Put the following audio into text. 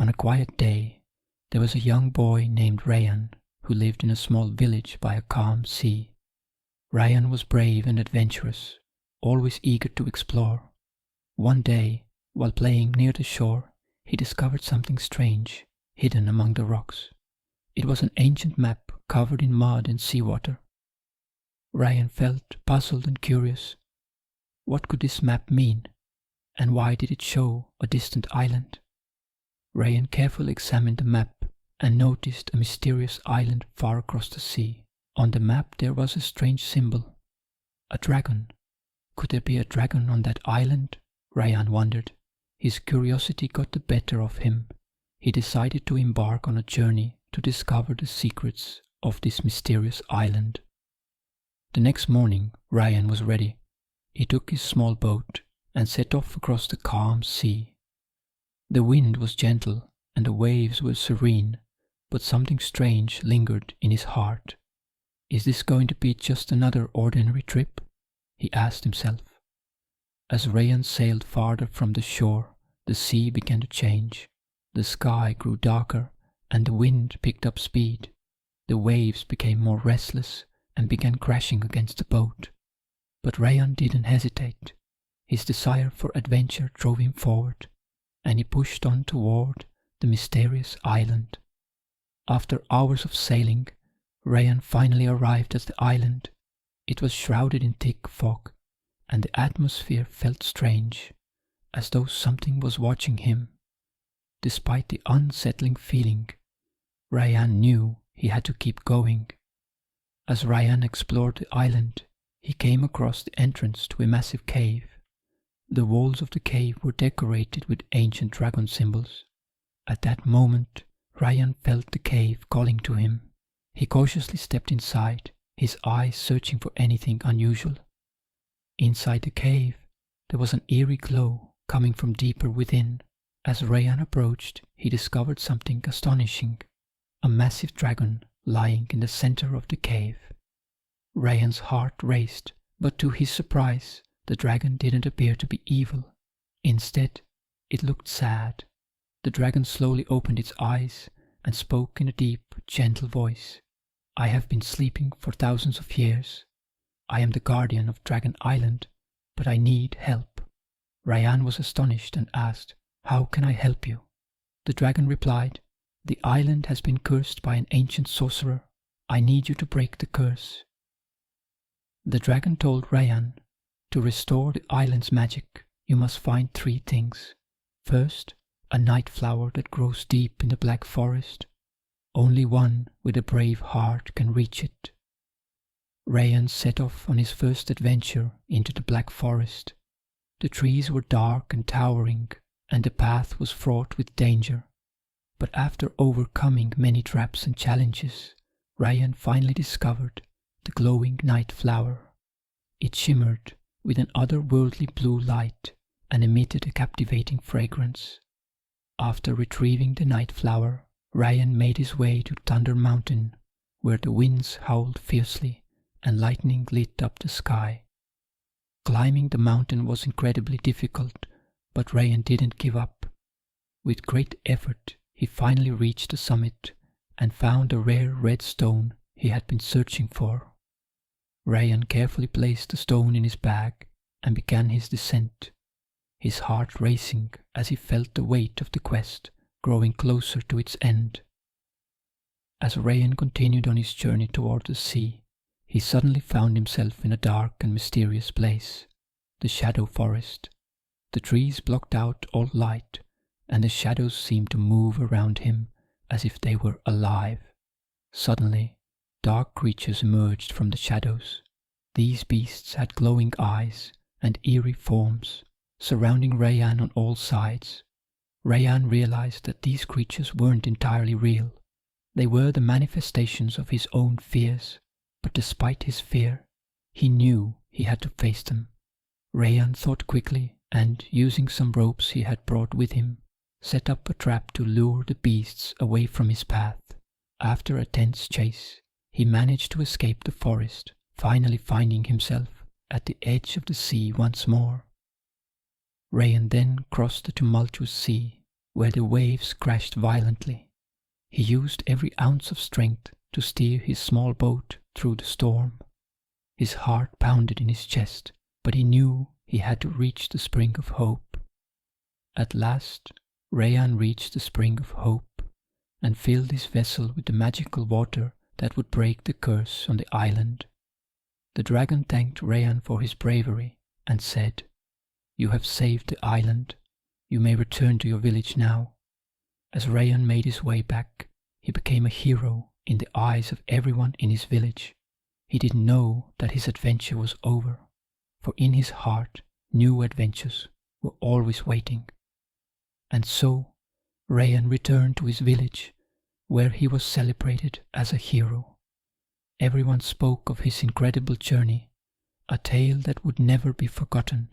On a quiet day, there was a young boy named Rayan who lived in a small village by a calm sea. Rayan was brave and adventurous, always eager to explore. One day, while playing near the shore, he discovered something strange hidden among the rocks. It was an ancient map covered in mud and seawater. Rayan felt puzzled and curious. What could this map mean, and why did it show a distant island? Rayan carefully examined the map and noticed a mysterious island far across the sea. On the map there was a strange symbol. A dragon. Could there be a dragon on that island? Rayan wondered. His curiosity got the better of him. He decided to embark on a journey to discover the secrets of this mysterious island. The next morning, Rayan was ready. He took his small boat and set off across the calm sea. The wind was gentle and the waves were serene, but something strange lingered in his heart. Is this going to be just another ordinary trip? He asked himself. As Rayan sailed farther from the shore, the sea began to change. The sky grew darker and the wind picked up speed. The waves became more restless and began crashing against the boat. But Rayan didn't hesitate. His desire for adventure drove him forward, and he pushed on toward the mysterious island. After hours of sailing, Rayan finally arrived at the island. It was shrouded in thick fog, and the atmosphere felt strange, as though something was watching him. Despite the unsettling feeling, Rayan knew he had to keep going. As Rayan explored the island, he came across the entrance to a massive cave. The walls of the cave were decorated with ancient dragon symbols. At that moment, Rayan felt the cave calling to him. He cautiously stepped inside, his eyes searching for anything unusual. Inside the cave, there was an eerie glow coming from deeper within. As Rayan approached, he discovered something astonishing. A massive dragon lying in the center of the cave. Rayan's heart raced, but to his surprise, the dragon didn't appear to be evil. Instead, it looked sad. The dragon slowly opened its eyes and spoke in a deep, gentle voice. I have been sleeping for thousands of years. I am the guardian of Dragon Island, but I need help. Rayan was astonished and asked, How can I help you? The dragon replied, The island has been cursed by an ancient sorcerer. I need you to break the curse. The dragon told Rayan, To restore the island's magic, you must find 3 things. First, a night flower that grows deep in the black forest. Only one with a brave heart can reach it. Rayan set off on his first adventure into the black forest. The trees were dark and towering, and the path was fraught with danger. But after overcoming many traps and challenges, Rayan finally discovered the glowing night flower. It shimmered with an otherworldly blue light and emitted a captivating fragrance. After retrieving the night flower, Rayan made his way to Thunder Mountain, where the winds howled fiercely and lightning lit up the sky. Climbing the mountain was incredibly difficult, but Rayan didn't give up. With great effort, he finally reached the summit and found a rare red stone he had been searching for. Rayan carefully placed the stone in his bag and began his descent, his heart racing as he felt the weight of the quest growing closer to its end. As Rayan continued on his journey toward the sea, he suddenly found himself in a dark and mysterious place, the Shadow Forest. The trees blocked out all light, and the shadows seemed to move around him as if they were alive. Suddenly, dark creatures emerged from the shadows. These beasts had glowing eyes and eerie forms, surrounding Rayan on all sides. Rayan realized that these creatures weren't entirely real. They were the manifestations of his own fears, but despite his fear, he knew he had to face them. Rayan thought quickly and, using some ropes he had brought with him, set up a trap to lure the beasts away from his path. After a tense chase, he managed to escape the forest, finally finding himself at the edge of the sea once more. Rayan then crossed the tumultuous sea where the waves crashed violently. He used every ounce of strength to steer his small boat through the storm. His heart pounded in his chest, but he knew he had to reach the spring of hope. At last, Rayan reached the spring of hope and filled his vessel with the magical water that would break the curse on the island. The dragon thanked Rayan for his bravery and said, "You have saved the island. You may return to your village now." As Rayan made his way back, he became a hero in the eyes of everyone in his village. He didn't know that his adventure was over, for in his heart new adventures were always waiting. And so Rayan returned to his village, where he was celebrated as a hero. Everyone spoke of his incredible journey, a tale that would never be forgotten